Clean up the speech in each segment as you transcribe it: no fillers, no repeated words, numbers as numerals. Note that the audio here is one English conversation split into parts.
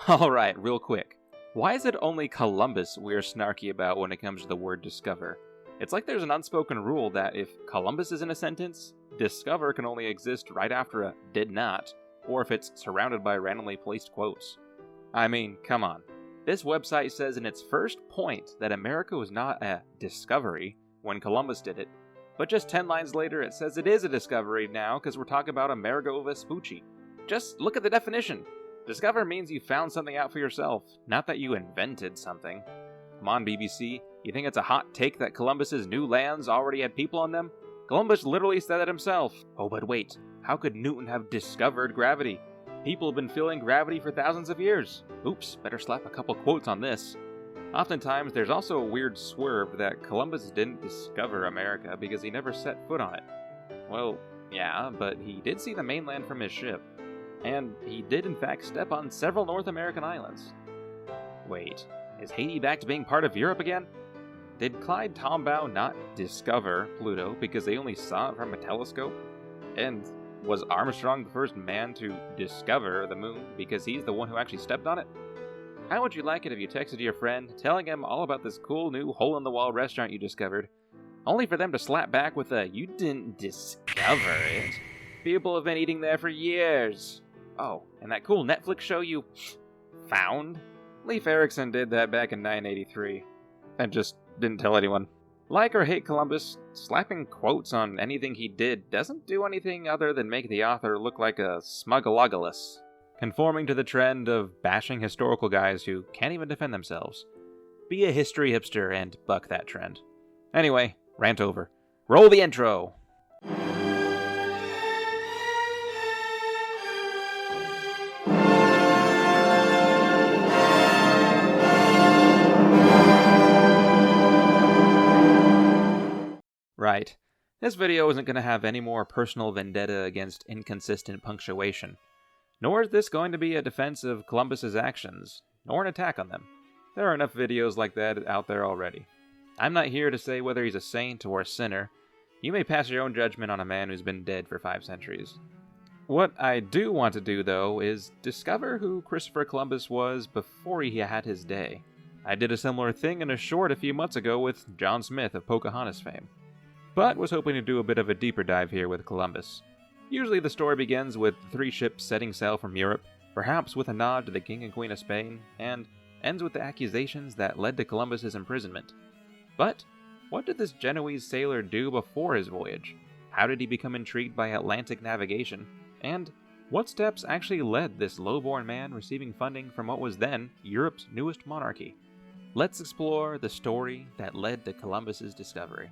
Alright, real quick. Why is it only Columbus we're snarky about when it comes to the word discover? It's like there's an unspoken rule that if Columbus is in a sentence, discover can only exist right after a did not, or if it's surrounded by randomly placed quotes. I mean, come on. This website says in its first point that America was not a discovery when Columbus did it, but just 10 lines later it says it is a discovery now because we're talking about Amerigo Vespucci. Just look at the definition. Discover means you found something out for yourself, not that you invented something. Come on, BBC, you think it's a hot take that Columbus's new lands already had people on them? Columbus literally said it himself. Oh, but wait, how could Newton have discovered gravity? People have been feeling gravity for thousands of years. Oops, better slap a couple quotes on this. Oftentimes, there's also a weird swerve that Columbus didn't discover America because he never set foot on it. Well, yeah, but he did see the mainland from his ship. And he did in fact step on several North American islands. Wait, is Haiti back to being part of Europe again? Did Clyde Tombaugh not discover Pluto because they only saw it from a telescope? And was Armstrong the first man to discover the moon because he's the one who actually stepped on it? How would you like it if you texted your friend telling him all about this cool new hole-in-the-wall restaurant you discovered, only for them to slap back with a, "You didn't discover it. People have been eating there for years." Oh, and that cool Netflix show you found? Leif Erikson did that back in 983, and just didn't tell anyone. Like or hate Columbus, slapping quotes on anything he did doesn't do anything other than make the author look like a smugglogulus, conforming to the trend of bashing historical guys who can't even defend themselves. Be a history hipster and buck that trend. Anyway, rant over. Roll the intro! Right. This video isn't going to have any more personal vendetta against inconsistent punctuation. Nor is this going to be a defense of Columbus's actions, nor an attack on them. There are enough videos like that out there already. I'm not here to say whether he's a saint or a sinner. You may pass your own judgment on a man who's been dead for 5 centuries. What I do want to do, though, is discover who Christopher Columbus was before he had his day. I did a similar thing in a short a few months ago with John Smith of Pocahontas fame, but was hoping to do a bit of a deeper dive here with Columbus. Usually the story begins with 3 ships setting sail from Europe, perhaps with a nod to the King and Queen of Spain, and ends with the accusations that led to Columbus's imprisonment. But what did this Genoese sailor do before his voyage? How did he become intrigued by Atlantic navigation? And what steps actually led this low-born man receiving funding from what was then Europe's newest monarchy? Let's explore the story that led to Columbus's discovery.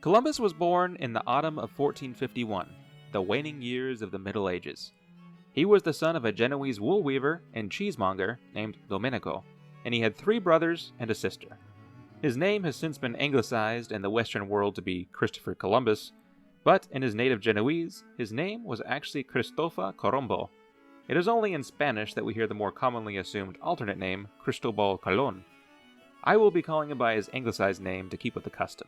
Columbus was born in the autumn of 1451, the waning years of the Middle Ages. He was the son of a Genoese wool weaver and cheesemonger named Domenico, and he had 3 brothers and a sister. His name has since been anglicized in the Western world to be Christopher Columbus, but in his native Genoese, his name was actually Cristofa Colombo. It is only in Spanish that we hear the more commonly assumed alternate name, Cristobal Colon. I will be calling him by his anglicized name to keep with the custom.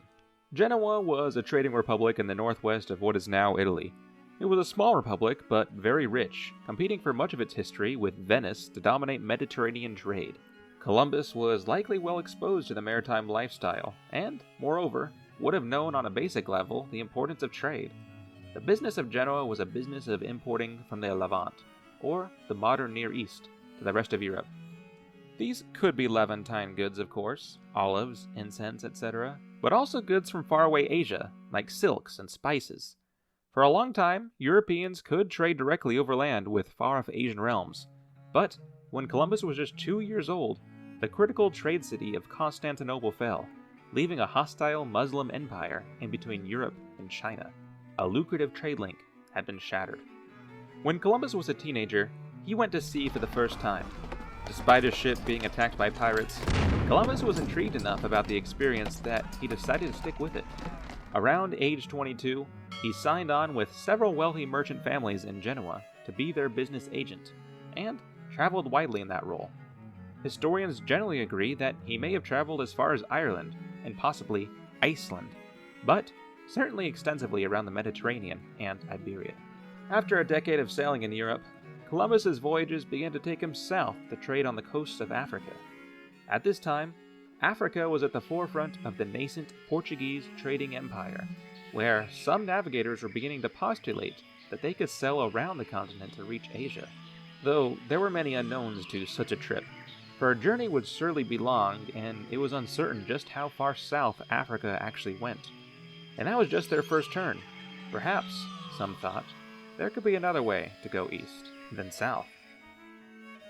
Genoa was a trading republic in the northwest of what is now Italy. It was a small republic, but very rich, competing for much of its history with Venice to dominate Mediterranean trade. Columbus was likely well exposed to the maritime lifestyle, and, moreover, would have known on a basic level the importance of trade. The business of Genoa was a business of importing from the Levant, or the modern Near East, to the rest of Europe. These could be Levantine goods, of course, olives, incense, etc., but also goods from faraway Asia, like silks and spices. For a long time, Europeans could trade directly overland with far-off Asian realms, but when Columbus was just 2 years old, the critical trade city of Constantinople fell, leaving a hostile Muslim empire in between Europe and China. A lucrative trade link had been shattered. When Columbus was a teenager, he went to sea for the first time. Despite his ship being attacked by pirates, Columbus was intrigued enough about the experience that he decided to stick with it. Around age 22, he signed on with several wealthy merchant families in Genoa to be their business agent, and traveled widely in that role. Historians generally agree that he may have traveled as far as Ireland, and possibly Iceland, but certainly extensively around the Mediterranean and Iberia. After a decade of sailing in Europe, Columbus's voyages began to take him south to trade on the coasts of Africa. At this time, Africa was at the forefront of the nascent Portuguese trading empire, where some navigators were beginning to postulate that they could sail around the continent to reach Asia. Though there were many unknowns to such a trip, for a journey would surely be long, and it was uncertain just how far south Africa actually went. And that was just their first turn. Perhaps, some thought, there could be another way to go east, then south.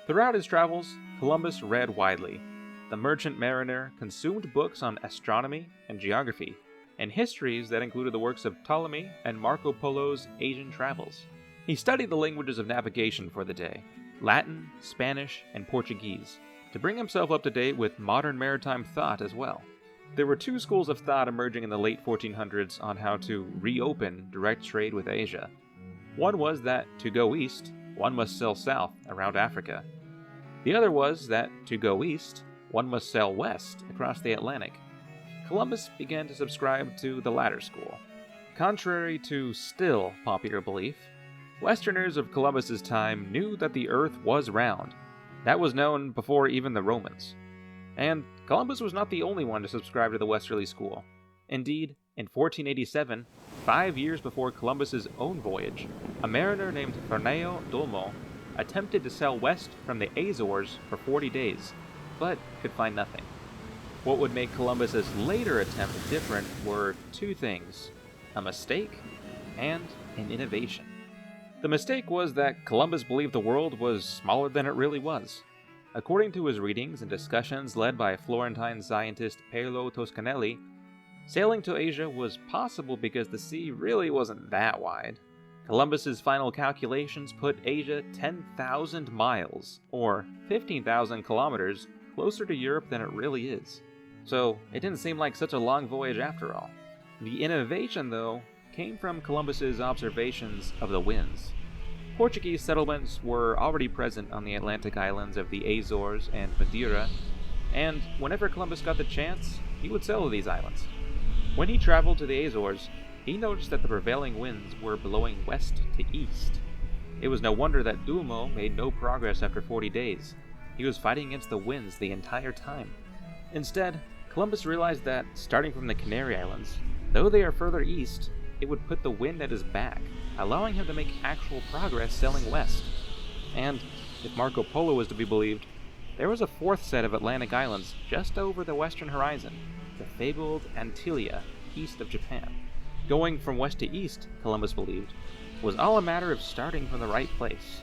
Throughout his travels, Columbus read widely. The merchant mariner consumed books on astronomy and geography, and histories that included the works of Ptolemy and Marco Polo's Asian travels. He studied the languages of navigation for the day, Latin, Spanish, and Portuguese, to bring himself up to date with modern maritime thought as well. There were two schools of thought emerging in the late 1400s on how to reopen direct trade with Asia. One was that to go east, one must sail south around Africa. The other was that to go east, one must sail west across the Atlantic. Columbus began to subscribe to the latter school. Contrary to still popular belief, Westerners of Columbus's time knew that the Earth was round. That was known before even the Romans. And Columbus was not the only one to subscribe to the Westerly school. Indeed, in 1487, 5 years before Columbus's own voyage, a mariner named Fernão Dolmo attempted to sail west from the Azores for 40 days, but could find nothing. What would make Columbus's later attempt different were two things: a mistake and an innovation. The mistake was that Columbus believed the world was smaller than it really was. According to his readings and discussions led by Florentine scientist Paolo Toscanelli, sailing to Asia was possible because the sea really wasn't that wide. Columbus's final calculations put Asia 10,000 miles, or 15,000 kilometers, closer to Europe than it really is. So it didn't seem like such a long voyage after all. The innovation, though, came from Columbus's observations of the winds. Portuguese settlements were already present on the Atlantic islands of the Azores and Madeira, and whenever Columbus got the chance, he would sail to these islands. When he traveled to the Azores, he noticed that the prevailing winds were blowing west to east. It was no wonder that Dolmo made no progress after 40 days. He was fighting against the winds the entire time. Instead, Columbus realized that, starting from the Canary Islands, though they are further east, it would put the wind at his back, allowing him to make actual progress sailing west. And, if Marco Polo was to be believed, there was a fourth set of Atlantic islands just over the western horizon, the fabled Antillia, east of Japan. Going from west to east, Columbus believed, was all a matter of starting from the right place.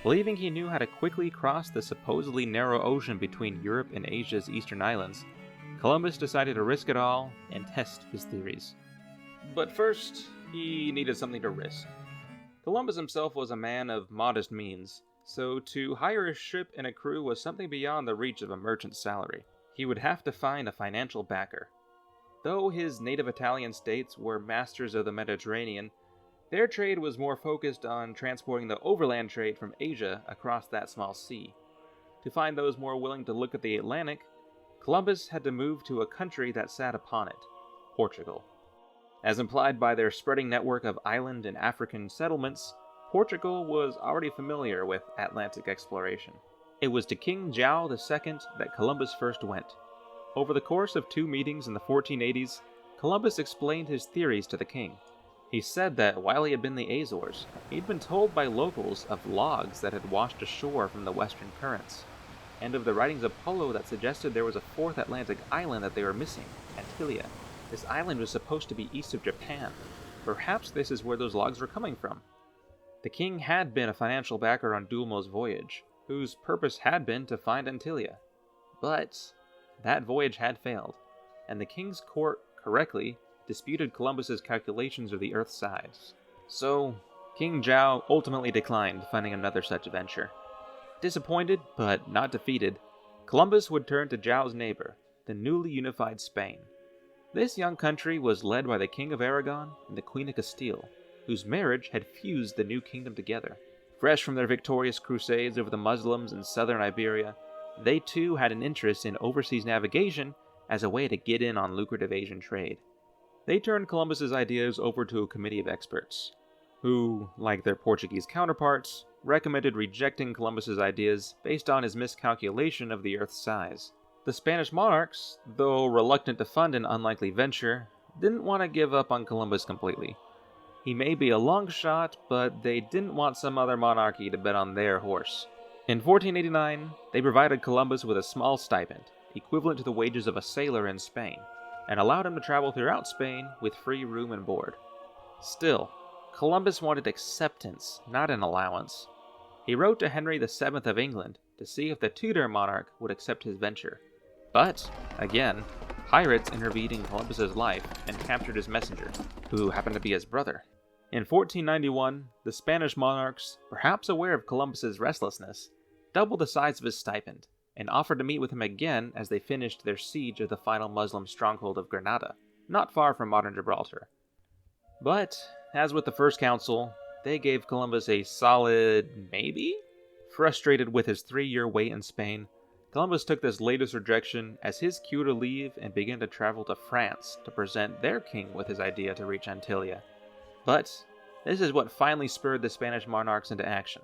Believing he knew how to quickly cross the supposedly narrow ocean between Europe and Asia's eastern islands, Columbus decided to risk it all and test his theories. But first, he needed something to risk. Columbus himself was a man of modest means, so to hire a ship and a crew was something beyond the reach of a merchant's salary. He would have to find a financial backer. Though his native Italian states were masters of the Mediterranean, their trade was more focused on transporting the overland trade from Asia across that small sea. To find those more willing to look at the Atlantic, Columbus had to move to a country that sat upon it, Portugal. As implied by their spreading network of island and African settlements, Portugal was already familiar with Atlantic exploration. It was to King João II that Columbus first went. Over the course of 2 meetings in the 1480s, Columbus explained his theories to the king. He said that while he had been in the Azores, he'd been told by locals of logs that had washed ashore from the western currents, and of the writings of Polo that suggested there was a fourth Atlantic island that they were missing, Antillia. This island was supposed to be east of Japan. Perhaps this is where those logs were coming from. The king had been a financial backer on Dolmo's voyage, whose purpose had been to find Antillia. But that voyage had failed, and the king's court correctly disputed Columbus's calculations of the Earth's size. So, King João ultimately declined funding another such venture. Disappointed, but not defeated, Columbus would turn to João's neighbor, the newly unified Spain. This young country was led by the King of Aragon and the Queen of Castile, whose marriage had fused the new kingdom together. Fresh from their victorious crusades over the Muslims in southern Iberia, they too had an interest in overseas navigation as a way to get in on lucrative Asian trade. They turned Columbus's ideas over to a committee of experts, who, like their Portuguese counterparts, recommended rejecting Columbus's ideas based on his miscalculation of the Earth's size. The Spanish monarchs, though reluctant to fund an unlikely venture, didn't want to give up on Columbus completely. He may be a long shot, but they didn't want some other monarchy to bet on their horse. In 1489, they provided Columbus with a small stipend, equivalent to the wages of a sailor in Spain, and allowed him to travel throughout Spain with free room and board. Still, Columbus wanted acceptance, not an allowance. He wrote to Henry VII of England to see if the Tudor monarch would accept his venture. But, again, pirates intervened in Columbus's life and captured his messenger, who happened to be his brother. In 1491, the Spanish monarchs, perhaps aware of Columbus's restlessness, doubled the size of his stipend, and offered to meet with him again as they finished their siege of the final Muslim stronghold of Granada, not far from modern Gibraltar. But, as with the First Council, they gave Columbus a solid maybe? Frustrated with his 3-year wait in Spain, Columbus took this latest rejection as his cue to leave and began to travel to France to present their king with his idea to reach Antillia. But this is what finally spurred the Spanish monarchs into action.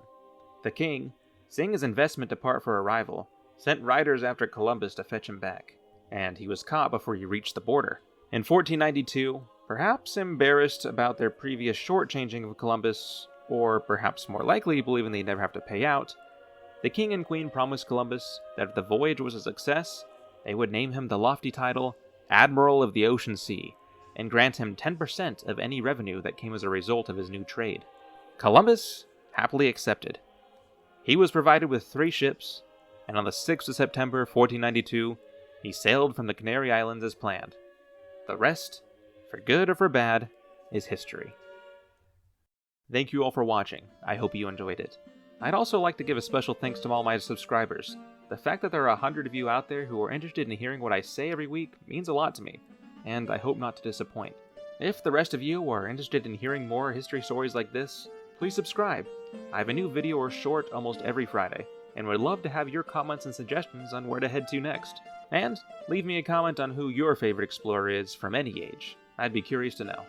The king, seeing his investment depart for a rival, sent riders after Columbus to fetch him back, and he was caught before he reached the border. In 1492, perhaps embarrassed about their previous shortchanging of Columbus, or perhaps more likely believing they'd never have to pay out, the king and queen promised Columbus that if the voyage was a success, they would name him the lofty title Admiral of the Ocean Sea, and grant him 10% of any revenue that came as a result of his new trade. Columbus happily accepted. He was provided with 3 ships, and on the 6th of September 1492, he sailed from the Canary Islands as planned. The rest, for good or for bad, is history. Thank you all for watching. I hope you enjoyed it. I'd also like to give a special thanks to all my subscribers. The fact that there are 100 of you out there who are interested in hearing what I say every week means a lot to me, and I hope not to disappoint. If the rest of you are interested in hearing more history stories like this, please subscribe. I have a new video or short almost every Friday, and would love to have your comments and suggestions on where to head to next. And leave me a comment on who your favorite explorer is from any age. I'd be curious to know.